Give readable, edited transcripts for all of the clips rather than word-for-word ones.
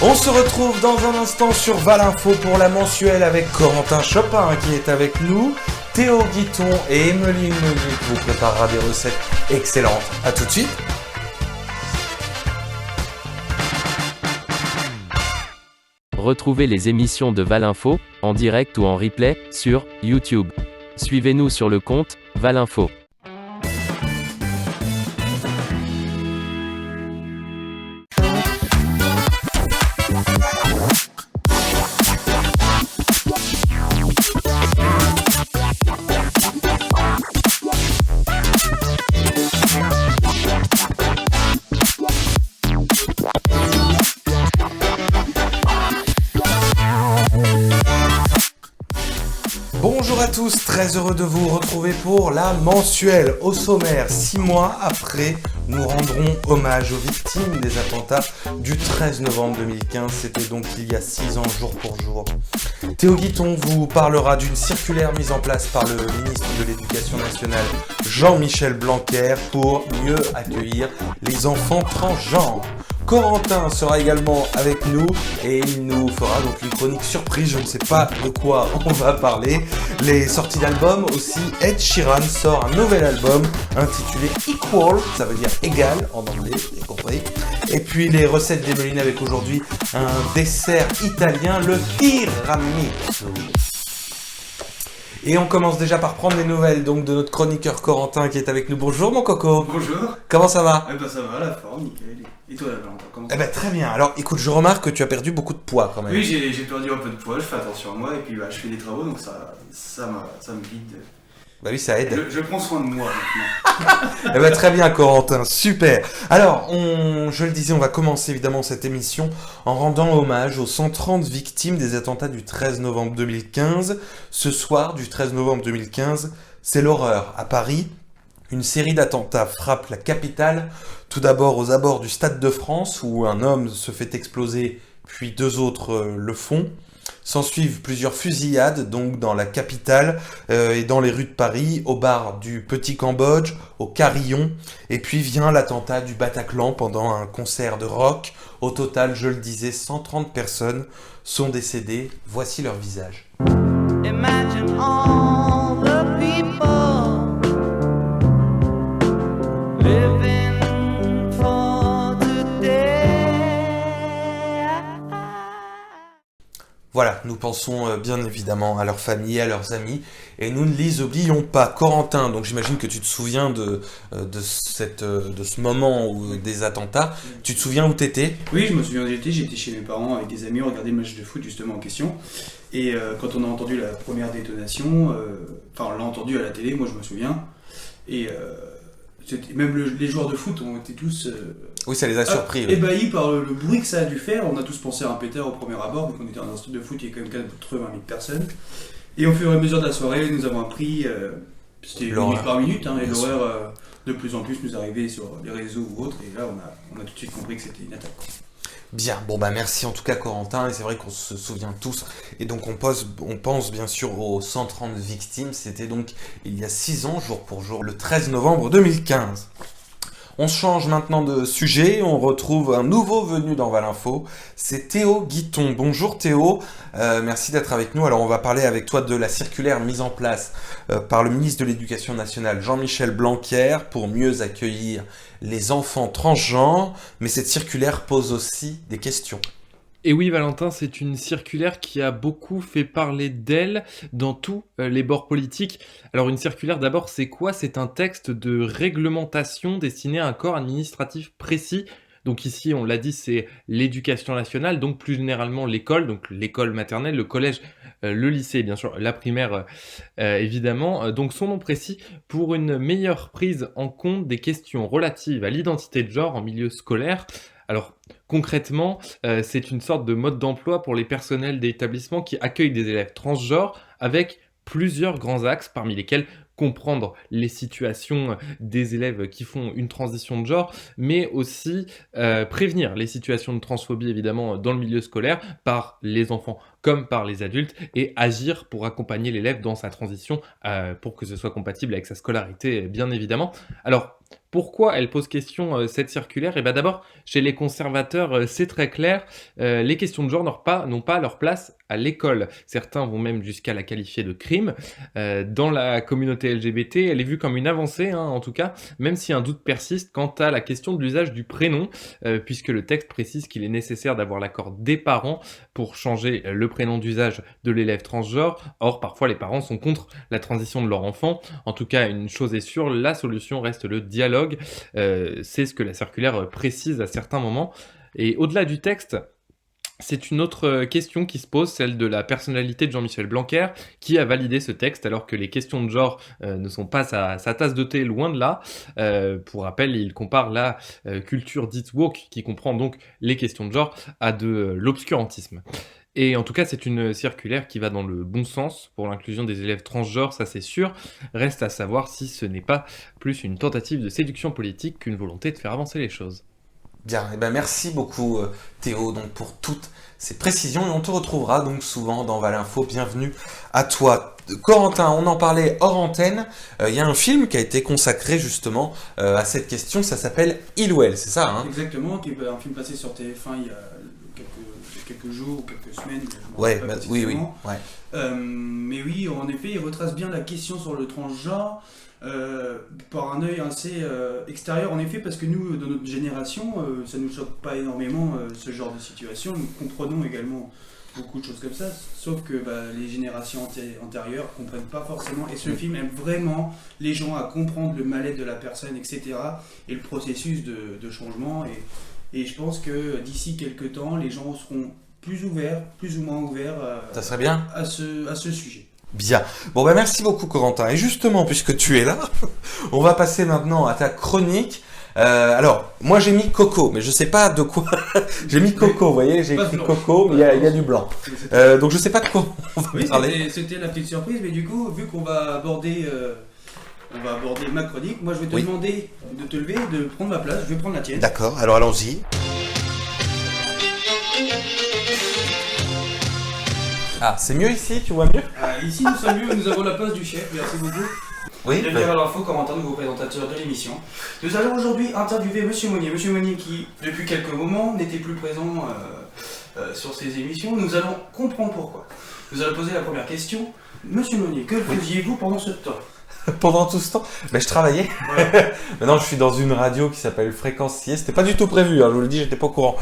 On se retrouve dans un instant sur Valinfo pour la mensuelle avec Corentin Chopin qui est avec nous, Théo Guiton et Emeline Meunier qui vous préparera des recettes excellentes. A tout de suite. Retrouvez les émissions de Valinfo, en direct ou en replay, sur YouTube. Suivez-nous sur le compte Valinfo. Bonjour à tous, très heureux de vous retrouver pour la mensuelle. Au sommaire, 6 mois après, nous rendrons hommage aux victimes des attentats du 13 novembre 2015. C'était donc il y a 6 ans, jour pour jour. Théo Guiton vous parlera d'une circulaire mise en place par le ministre de l'Éducation nationale, Jean-Michel Blanquer, pour mieux accueillir les enfants transgenres. Corentin sera également avec nous et il nous fera donc une chronique surprise, je ne sais pas de quoi on va parler. Les sorties d'albums aussi, Ed Sheeran sort un nouvel album intitulé Equal, ça veut dire égal en anglais, vous avez compris. Et puis les recettes d'Emeline avec aujourd'hui un dessert italien, le tiramisu. Et on commence déjà par prendre les nouvelles donc de notre chroniqueur Corentin qui est avec nous. Bonjour mon coco. Bonjour. Comment ça va? Eh ben ça va, la forme, nickel. Et toi, Valentin, comment ça Eh va? ben très bien. Alors écoute, je remarque que tu as perdu beaucoup de poids quand même. Oui, j'ai perdu un peu de poids, je fais attention à moi, et puis je fais des travaux, donc ça me guide. Bah oui, ça aide. Je prends soin de moi maintenant. Eh ben très bien Corentin, super. Alors, je le disais, on va commencer évidemment cette émission en rendant hommage aux 130 victimes des attentats du 13 novembre 2015. Ce soir du 13 novembre 2015, c'est l'horreur. À Paris, une série d'attentats frappe la capitale. Tout d'abord aux abords du Stade de France, où un homme se fait exploser, puis 2 autres le font. S'ensuivent plusieurs fusillades, donc dans la capitale et dans les rues de Paris, au bar du Petit Cambodge, au Carillon, et puis vient l'attentat du Bataclan pendant un concert de rock. Au total, je le disais, 130 personnes sont décédées. Voici leurs visages. Imagine all the people living for today. Voilà, nous pensons bien évidemment à leurs familles, à leurs amis, et nous ne les oublions pas. Corentin, donc j'imagine que tu te souviens de ce moment des attentats. Tu te souviens où t'étais? Oui, je me souviens j'étais chez mes parents avec des amis, on regardait le match de foot justement en question. Et quand on a entendu la première détonation, on l'a entendu à la télé, moi je me souviens. Et même les joueurs de foot ont été tous Oui, ça les a surpris. Oui. ébahis par le bruit que ça a dû faire. On a tous pensé à un pétard au premier abord, vu qu'on était dans un stade de foot, il y a quand même 80 000 personnes. Et au fur et à mesure de la soirée, nous avons appris, c'était minute par minute, et Bien sûr. l'horreur de plus en plus nous arrivait sur les réseaux ou autres. Et là, on a tout de suite compris que c'était une attaque. Bien, bon bah merci en tout cas Corentin, et c'est vrai qu'on se souvient tous, et donc on pense bien sûr aux 130 victimes, c'était donc il y a 6 ans, jour pour jour, le 13 novembre 2015. On change maintenant de sujet, on retrouve un nouveau venu dans Valinfo, c'est Théo Guiton. Bonjour Théo, merci d'être avec nous. Alors on va parler avec toi de la circulaire mise en place par le ministre de l'Éducation nationale Jean-Michel Blanquer pour mieux accueillir les enfants transgenres, mais cette circulaire pose aussi des questions. Et oui, Valentin, c'est une circulaire qui a beaucoup fait parler d'elle dans tous les bords politiques. Alors une circulaire, d'abord, c'est quoi? C'est un texte de réglementation destiné à un corps administratif précis. Donc ici, on l'a dit, c'est l'éducation nationale, donc plus généralement l'école, donc l'école maternelle, le collège, le lycée, bien sûr, la primaire, évidemment. Donc son nom précis pour une meilleure prise en compte des questions relatives à l'identité de genre en milieu scolaire. Alors concrètement, c'est une sorte de mode d'emploi pour les personnels d'établissements qui accueillent des élèves transgenres avec plusieurs grands axes, parmi lesquels comprendre les situations des élèves qui font une transition de genre, mais aussi prévenir les situations de transphobie évidemment dans le milieu scolaire par les enfants comme par les adultes et agir pour accompagner l'élève dans sa transition pour que ce soit compatible avec sa scolarité bien évidemment. Alors Pourquoi elle pose question, cette circulaire? Et bah, d'abord, chez les conservateurs, c'est très clair, les questions de genre n'ont pas leur place à l'école. Certains vont même jusqu'à la qualifier de crime. Dans la communauté LGBT, elle est vue comme une avancée, hein, en tout cas, même si un doute persiste quant à la question de l'usage du prénom, puisque le texte précise qu'il est nécessaire d'avoir l'accord des parents pour changer le prénom d'usage de l'élève transgenre. Or, parfois, les parents sont contre la transition de leur enfant. En tout cas, une chose est sûre, la solution reste le dialogue. C'est ce que la circulaire précise à certains moments. Et au-delà du texte, c'est une autre question qui se pose, celle de la personnalité de Jean-Michel Blanquer, qui a validé ce texte alors que les questions de genre ne sont pas sa tasse de thé, loin de là. Pour rappel, il compare la culture dite woke, qui comprend donc les questions de genre, à de l'obscurantisme. Et en tout cas, c'est une circulaire qui va dans le bon sens pour l'inclusion des élèves transgenres, ça c'est sûr. Reste à savoir si ce n'est pas plus une tentative de séduction politique qu'une volonté de faire avancer les choses. Bien, et ben merci beaucoup Théo donc pour toutes ces précisions et on te retrouvera donc souvent dans Valinfo. Bienvenue à toi. Corentin, on en parlait hors antenne, il y a un film qui a été consacré justement à cette question, ça s'appelle Il ou Elle, c'est ça hein? Exactement, qui est un film passé sur TF1 il y a quelques jours ou quelques semaines. Ouais, oui, ouais. Mais oui, en effet, il retrace bien la question sur le transgenre par un œil assez extérieur, en effet, parce que nous, dans notre génération, ça ne nous choque pas énormément ce genre de situation. Nous comprenons également beaucoup de choses comme ça, sauf que les générations antérieures ne comprennent pas forcément, et ce film aide vraiment les gens à comprendre le mal-être de la personne, etc., et le processus de changement. Et je pense que d'ici quelques temps, les gens seront plus ouverts, plus ou moins ouverts ça serait bien. à ce sujet. Bien. Bon ben merci beaucoup Corentin. Et justement, puisque tu es là, on va passer maintenant à ta chronique. Alors, moi j'ai mis Coco, mais je sais pas de quoi. J'ai mis Coco, vous voyez, j'ai écrit Coco, mais il y a du blanc. Donc je sais pas de quoi on va parler. C'était la petite surprise, mais du coup, vu qu'on va aborder ma chronique, moi je vais te demander de te lever, de prendre ma place, je vais prendre la tienne. D'accord, alors allons-y. Ah, c'est mieux ici, tu vois mieux? Ici nous sommes mieux, nous avons la place du chef, merci beaucoup. Oui. Bienvenue à l'info, Corentin, nouveau présentateur de l'émission. Nous allons aujourd'hui interviewer Monsieur Monnier. Monsieur Monnier qui, depuis quelques moments, n'était plus présent sur ces émissions. Nous allons comprendre pourquoi. Nous allons poser la première question. Monsieur Monnier, que faisiez-vous pendant ce temps? Pendant tout ce temps, je travaillais. Ouais. Maintenant, je suis dans une radio qui s'appelle Fréquencier. C'était pas du tout prévu, hein, je vous le dis, j'étais pas au courant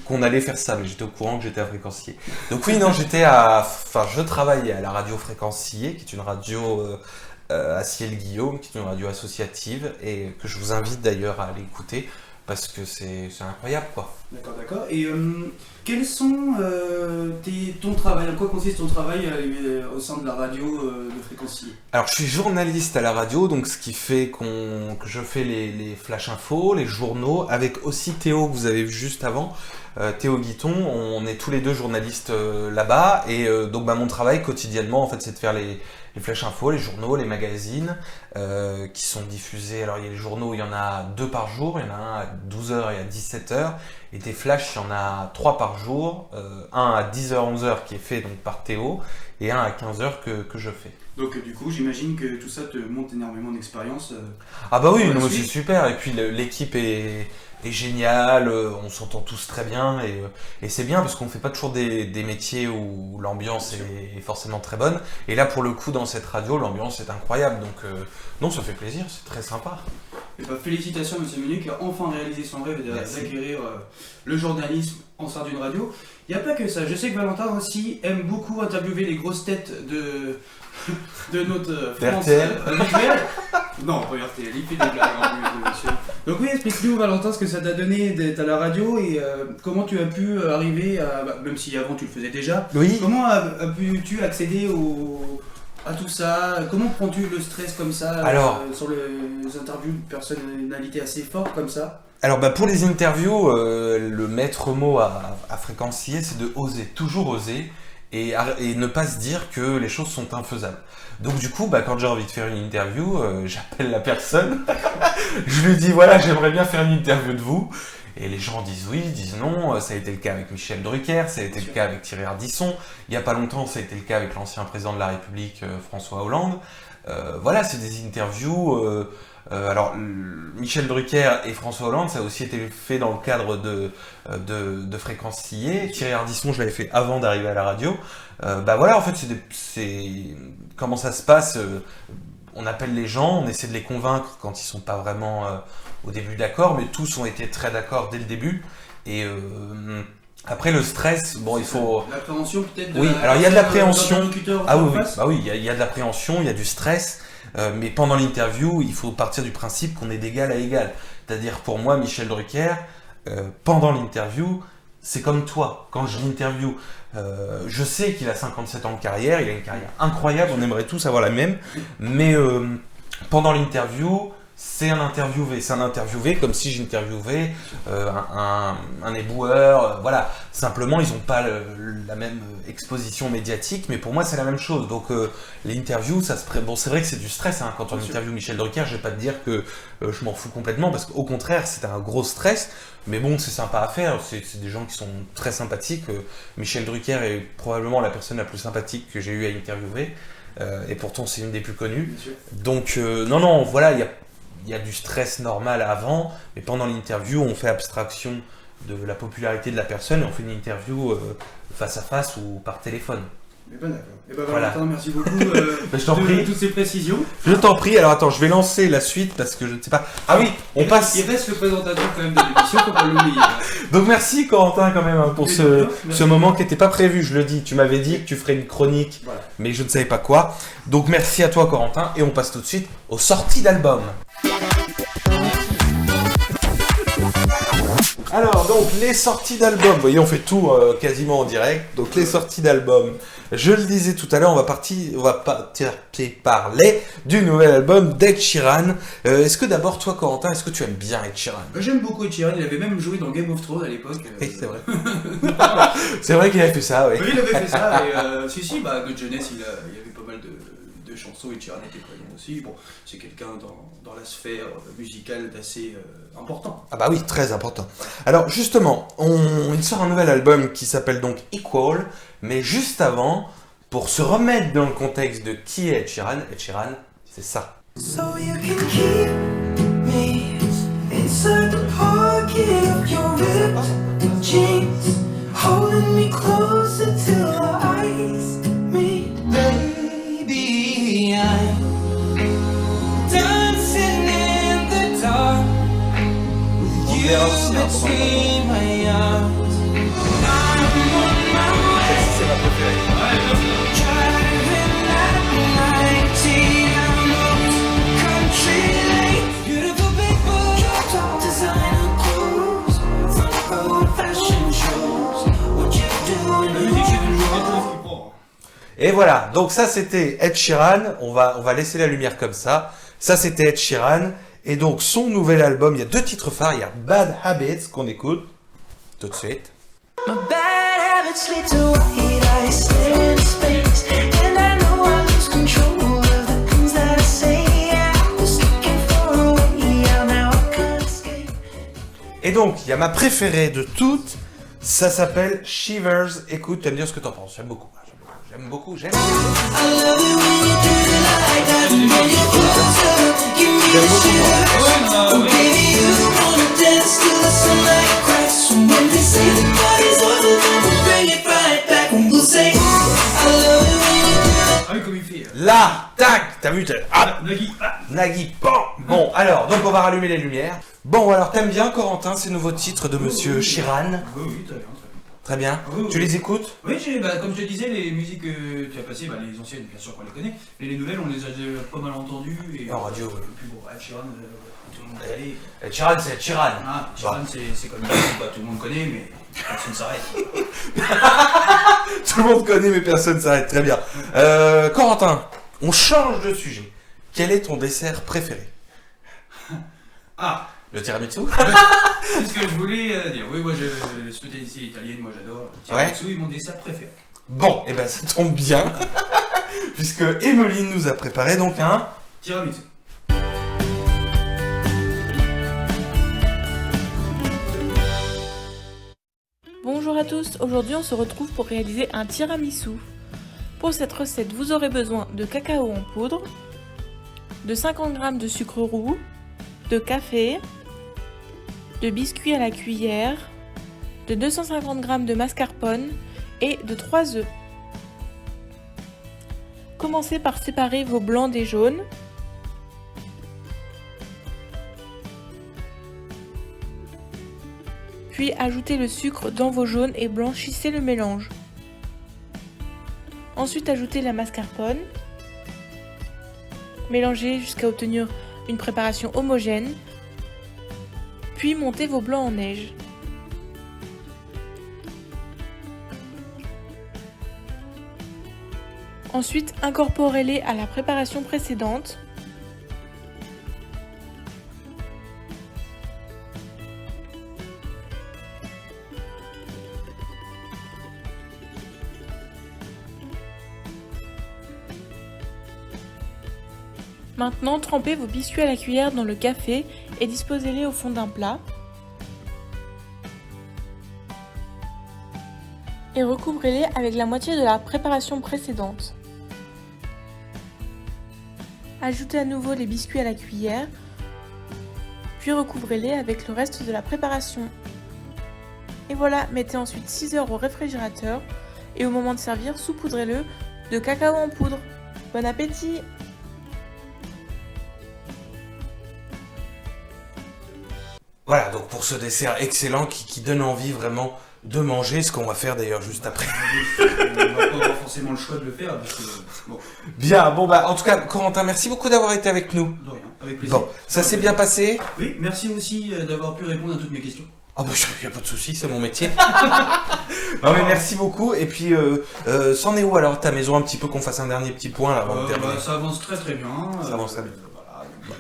qu'on allait faire ça, mais j'étais au courant que j'étais à Fréquencier. Donc oui, non, je travaillais à la radio Fréquencier, qui est une radio à Ciel-Guillaume, qui est une radio associative et que je vous invite d'ailleurs à aller écouter parce que c'est incroyable, quoi. D'accord. Et quels sont ton travail, en quoi consiste ton travail au sein de la radio de Fréquencier? Alors, je suis journaliste à la radio, donc ce qui fait que je fais les flash infos, les journaux, avec aussi Théo, que vous avez vu juste avant, Théo Guiton. On est tous les deux journalistes là-bas, et donc mon travail quotidiennement, en fait, c'est de faire les flash infos, les journaux, les magazines qui sont diffusés. Alors, il y a les journaux, il y en a 2 par jour, il y en a un à 12h et à 17h. Et des flashs, il y en a 3 par jour, un à 10h, 11h qui est fait donc par Théo, et un à 15h que je fais. Donc du coup, j'imagine que tout ça te montre énormément d'expérience. Ah bah oui, non, mais c'est super, et puis l'équipe est géniale, on s'entend tous très bien, et c'est bien parce qu'on fait pas toujours des métiers où l'ambiance est forcément très bonne. Et là, pour le coup, dans cette radio, l'ambiance est incroyable, donc non, ça fait plaisir, c'est très sympa. Et félicitations, Monsieur Meunier, qui a enfin réalisé son rêve d'acquérir le journalisme en sein d'une radio. Il n'y a pas que ça, je sais que Valentin aussi aime beaucoup interviewer les grosses têtes de notre France habituelle. Non, pas RTL, il fait des blagues en plus, monsieur. Donc oui, explique-nous Valentin ce que ça t'a donné d'être à la radio et comment tu as pu arriver à, même si avant tu le faisais déjà, oui. Comment as-tu accéder à tout ça? Comment prends-tu le stress comme ça sur les interviews de personnalités assez fortes comme ça? Alors pour les interviews, le maître mot à Fréquencier, c'est de oser, toujours oser, et ne pas se dire que les choses sont infaisables. Donc du coup, quand j'ai envie de faire une interview, j'appelle la personne, je lui dis voilà, j'aimerais bien faire une interview de vous. Et les gens disent oui, disent non. Ça a été le cas avec Michel Drucker, ça a été le cas avec Thierry Ardisson. Il n'y a pas longtemps, ça a été le cas avec l'ancien président de la République, François Hollande. Voilà, c'est des interviews. Alors, Michel Drucker et François Hollande, ça a aussi été fait dans le cadre de Fréquence Sillée. Thierry Ardisson, je l'avais fait avant d'arriver à la radio. Bah voilà, en fait, comment ça se passe. On appelle les gens, on essaie de les convaincre quand ils sont pas vraiment au début d'accord, mais tous ont été très d'accord dès le début. Et après le stress, bon, il faut. L'appréhension peut-être. Oui, alors il y a de l'appréhension. Ah oui, face. bah oui, il y a de l'appréhension, il y a du stress. Mais pendant l'interview, il faut partir du principe qu'on est d'égal à égal. C'est-à-dire pour moi, Michel Drucker, pendant l'interview, c'est comme toi. Quand je l'interview, je sais qu'il a 57 ans de carrière, il a une carrière incroyable, on aimerait tous avoir la même. Mais pendant l'interview, c'est un interviewé comme si j'interviewais un éboueur, voilà. Simplement, ils n'ont pas la même exposition médiatique, mais pour moi, c'est la même chose. Donc, l'interview, bon, c'est vrai que c'est du stress, hein. Quand on interviewe Michel Drucker, je vais pas te dire que je m'en fous complètement, parce qu'au contraire, c'est un gros stress, mais bon, c'est sympa à faire, c'est des gens qui sont très sympathiques. Michel Drucker est probablement la personne la plus sympathique que j'ai eu à interviewer, et pourtant, c'est une des plus connues. Donc, non, voilà, il y a du stress normal avant, mais pendant l'interview, on fait abstraction de la popularité de la personne et on fait une interview face à face ou par téléphone. Mais ben d'accord. Et ben Voilà. Valentin, merci beaucoup Je t'en prie. de toutes ces précisions. Je t'en prie, alors attends, je vais lancer la suite parce que je ne sais pas. Ah oui, on passe. Il reste le présentateur quand même de l'émission, faut pas l'oublier. Donc merci Corentin quand même hein, pour Oui, ce merci. moment qui n'était pas prévu, je le dis. Tu m'avais dit que tu ferais une chronique, Voilà. mais je ne savais pas quoi. Donc merci à toi Corentin et on passe tout de suite aux sorties d'albums. Alors donc les sorties d'albums, vous voyez on fait tout quasiment en direct. Donc les sorties d'albums, je le disais tout à l'heure, on va parler du nouvel album d'Ed Sheeran. Est-ce que d'abord toi Corentin, est-ce que tu aimes bien Ed Sheeran? J'aime beaucoup Ed Sheeran, il avait même joué dans Game of Thrones à l'époque. Oui c'est vrai. C'est vrai qu'il avait fait ça, oui. Oui, il avait fait ça, et si, God Jeunesse, il y avait pas mal de chansons, Ed Sheeran était présent aussi. Bon, c'est quelqu'un dans la sphère musicale d'assez important. Ah bah oui, très important. Alors justement, il sort un nouvel album qui s'appelle donc Equal, mais juste avant, pour se remettre dans le contexte de qui est Ed Sheeran, c'est ça. So you can keep me inside the pocket of your ripped jeans, holding me closer till our eyes meet. Baby, I'm dancing in the dark with you between my arms. I'm on my way, C'est ma préférée. driving at 90 down those country lanes. Beautiful people, top designer clothes, front row fashion shows. What you doing? La musique, c'est toujours un peu ce qu'il prend. Et voilà, donc ça c'était Ed Sheeran, on va laisser la lumière comme ça. Ça c'était Ed Sheeran, et donc son nouvel album, il y a 2 titres phares, il y a Bad Habits qu'on écoute tout de suite. My bad habits lead to white eyes staring into space, and I know I lose control of the things that I say. I was looking for a way out, now I can't escape. Et donc, il y a ma préférée de toutes, ça s'appelle Shivers. Écoute, tu vas me dire ce que t'en penses, j'aime beaucoup. I love it when you do it like that, and when you closer, give me a shiver. Oh baby, you wanna dance till the sunlight cracks. And when they say the party's over, then we'll bring it right back, and we'll say I love it when you do it. Ah oui, comme il fait. Là, tac, t'as vu, ah, Nagui, Nagui, bon. Bon, alors, donc on va rallumer les lumières. Bon, alors t'aimes bien Corentin ces nouveaux titres de Monsieur Sheeran? Oui, très bien. Très bien. Oui, Tu oui. les écoutes? Oui, comme je te disais, les musiques que tu as passées, les anciennes, bien sûr qu'on les connaît, mais les nouvelles, on les a déjà pas mal entendues. Et, En radio, oui. Et puis bon, Ed Sheeran, tout le monde connaît. Ed Sheeran, c'est Ed Sheeran. Ah, Ed Sheeran, c'est comme tout le monde connaît, mais personne ne s'arrête. Tout le monde connaît, mais personne ne s'arrête. Très bien. Corentin, on change de sujet. Quel est ton dessert préféré? Ah, Le tiramisu? c'est ce que je voulais dire. Oui, moi, les spécialités italiennes, moi j'adore. Tiramisu est mon dessert préféré. Bon, et ben ça tombe bien, puisque Emeline nous a préparé donc un... Tiramisu. Bonjour à tous, aujourd'hui on se retrouve pour réaliser un tiramisu. Pour cette recette, vous aurez besoin de cacao en poudre, de 50 g de sucre roux, de café, de biscuits à la cuillère, de 250 g de mascarpone et de 3 œufs. Commencez par séparer vos blancs des jaunes. Puis ajoutez le sucre dans vos jaunes et blanchissez le mélange. Ensuite ajoutez la mascarpone. Mélangez jusqu'à obtenir une préparation homogène. Puis montez vos blancs en neige. Ensuite incorporez-les à la préparation précédente. Maintenant, trempez vos biscuits à la cuillère dans le café et disposez-les au fond d'un plat. Et recouvrez-les avec la moitié de la préparation précédente. Ajoutez à nouveau les biscuits à la cuillère, puis recouvrez-les avec le reste de la préparation. Et voilà, mettez ensuite 6 heures au réfrigérateur et au moment de servir, saupoudrez-le de cacao en poudre. Bon appétit! Voilà, donc pour ce dessert excellent qui donne envie vraiment de manger, ce qu'on va faire d'ailleurs juste après. On va pas avoir forcément le choix de le faire parce que bon, Bien, bon bah en tout cas, Corentin, merci beaucoup d'avoir été avec nous. de rien, avec plaisir. Bon, ça s'est bien passé? Oui, merci aussi d'avoir pu répondre à toutes mes questions. Ah bah y a pas de souci, c'est mon métier. Non mais merci beaucoup, et puis c'en est où alors ta maison, un petit peu qu'on fasse un dernier petit point là avant de terminer. Ça avance très très bien. Ça avance très bien. Voilà, donc,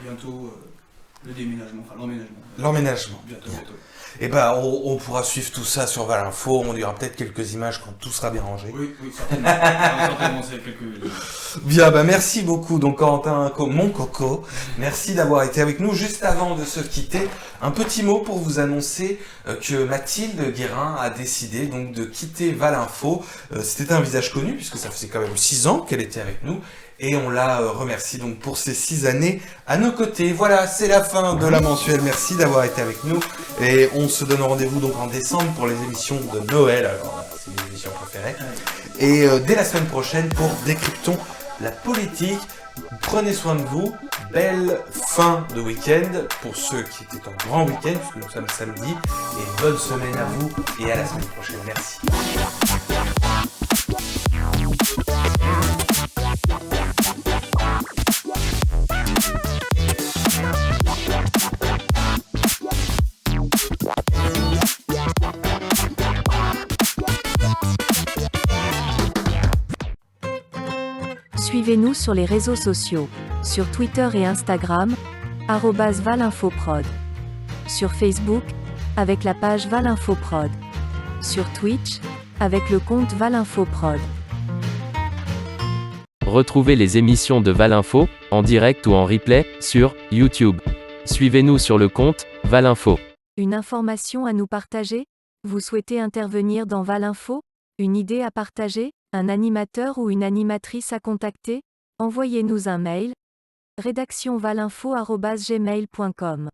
bientôt le déménagement, enfin l'emménagement. L'emménagement. Bientôt. Et bah on pourra suivre tout ça sur Valinfo, on y aura peut-être quelques images quand tout sera bien rangé. Oui, certainement. Certainement, c'est quelques... Bien, bah merci beaucoup, donc Corentin, mon coco, merci d'avoir été avec nous. Juste avant de se quitter, un petit mot pour vous annoncer que Mathilde Guérin a décidé donc de quitter Valinfo. C'était un visage connu puisque ça faisait quand même 6 ans qu'elle était avec nous. Et on la remercie donc pour ces 6 années à nos côtés. Voilà, c'est la fin de la mensuelle. Merci d'avoir été avec nous. Et on se donne rendez-vous donc en décembre pour les émissions de Noël. Alors, c'est mes émissions préférées. Et dès la semaine prochaine pour Décryptons la politique. Prenez soin de vous. Belle fin de week-end pour ceux qui étaient en grand week-end, puisque nous sommes samedi. Et bonne semaine à vous et à la semaine prochaine. Merci. Suivez-nous sur les réseaux sociaux, sur Twitter et Instagram, @valinfoprod. Sur Facebook, avec la page Valinfoprod. Sur Twitch, avec le compte Valinfoprod. Retrouvez les émissions de Valinfo, en direct ou en replay, sur YouTube. Suivez-nous sur le compte Valinfo. Une information à nous partager? Vous souhaitez intervenir dans Valinfo? Une idée à partager? Un animateur ou une animatrice à contacter? Envoyez-nous un mail. rédaction@valinfo@gmail.com